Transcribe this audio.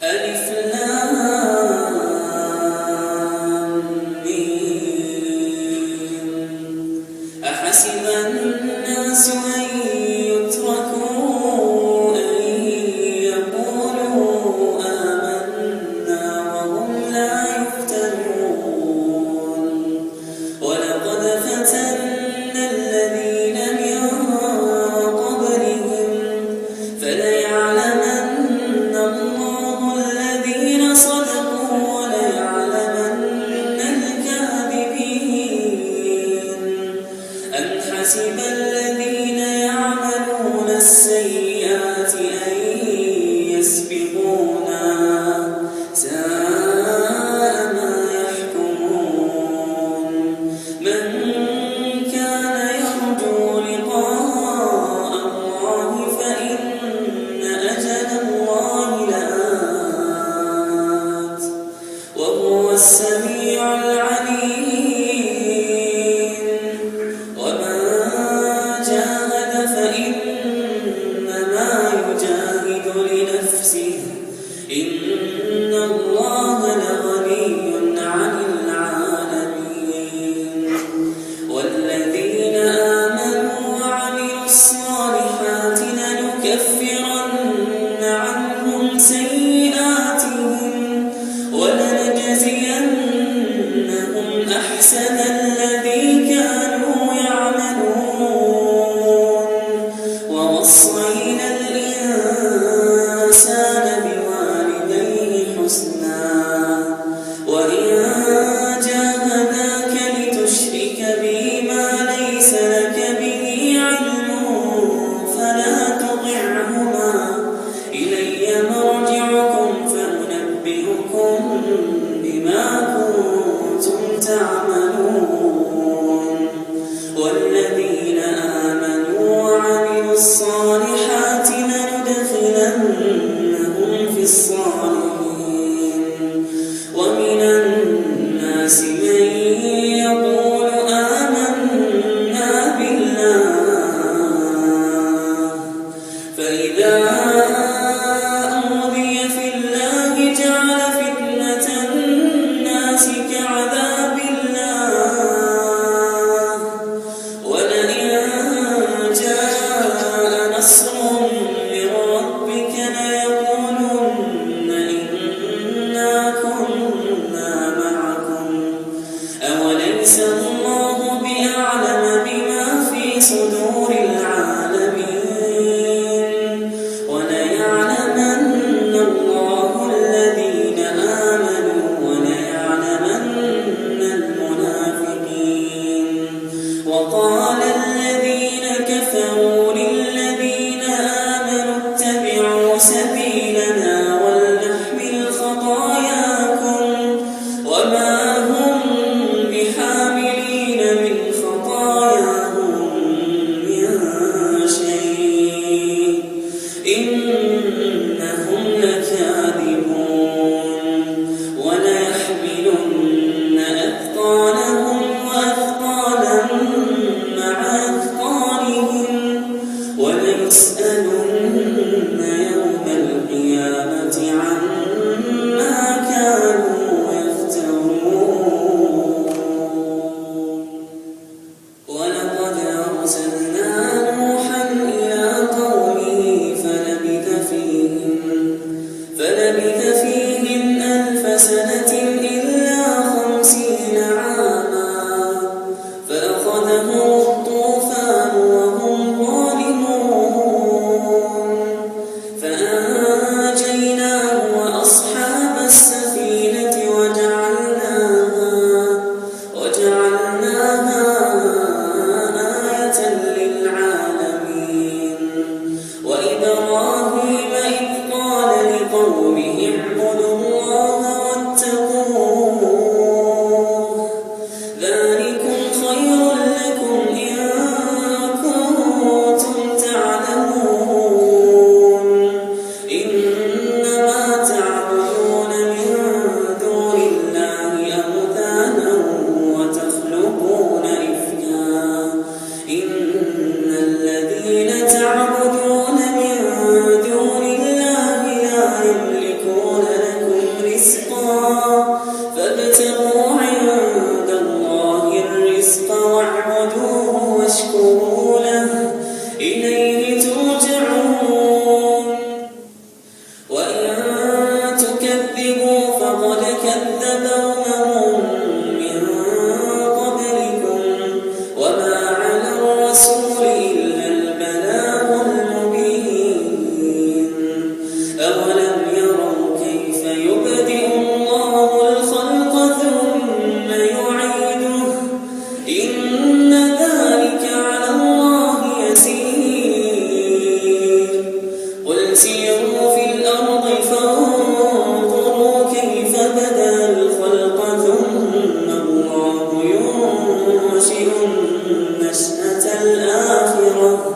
ألف لام ميم. أحسب الناس أن يتركوا أن يقولوا آمنا وهم لا يفتنون ولقد فتنا الذين من قبلهم فليعلمن الله الذين صدقوا وليعلمن الكاذبين. أم حسب الذين يعملون السيئات أن يسبقونا ساء ما يحكمون. من كان يرجو لقاء الله فإن أجل الله لآت وهو السميع العليم. ومن جاهد فإنما يجاهد لنفسه إن الله لغني عن العالمين. والذين آمنوا وعملوا الصالحات لنكفرن عنهم سيئاتهم ولنجزينهم أحسن الذي كانوا يعملون. ووصينا الإنسان بوالديه حسنا وإن جاهداك لتشرك بي ما ليس لك به علم فلا تطعهما إلي مرجعكم فأنبئكم بما كنتم تعملون. والذين آمنوا وعملوا الصالحات لندخلنهم في الصالحين. ومن الناس من يقول آمنا بالله فإذا أوذي في الله جعل فتنة الناس كعذاب الله ولئن جاء نصر من ربك ليقولن إنا كنا معكم أوليس الله بأعلم بما في صدور العالمين. وليعلمن الله الذين آمنوا وليعلمن المنافقين. وقال الذين كفروا للذين آمنوا اتبعوا سبيلنا ولنحمل خطاياكم وما هم بحاملين من خطاياهم من شيء إنهم لكاذبون. وليحملن أثقالهم وأثقالا مع أثقالهم وليسألن يوم القيامة عما كانوا يفترون. ولقد أرسلنا نوحا إلى قومه فلبث فيهم 1000 سنة إلا 50 عاما فأخذهم الطوفان وهم ظالمون فأنجيناه وأصحاب السفينة وجعلناها آية للعالمين. وإبراهيم إذ قال لقومه اعبدوا الله واتقوه ذلكم خير لكم الآخرة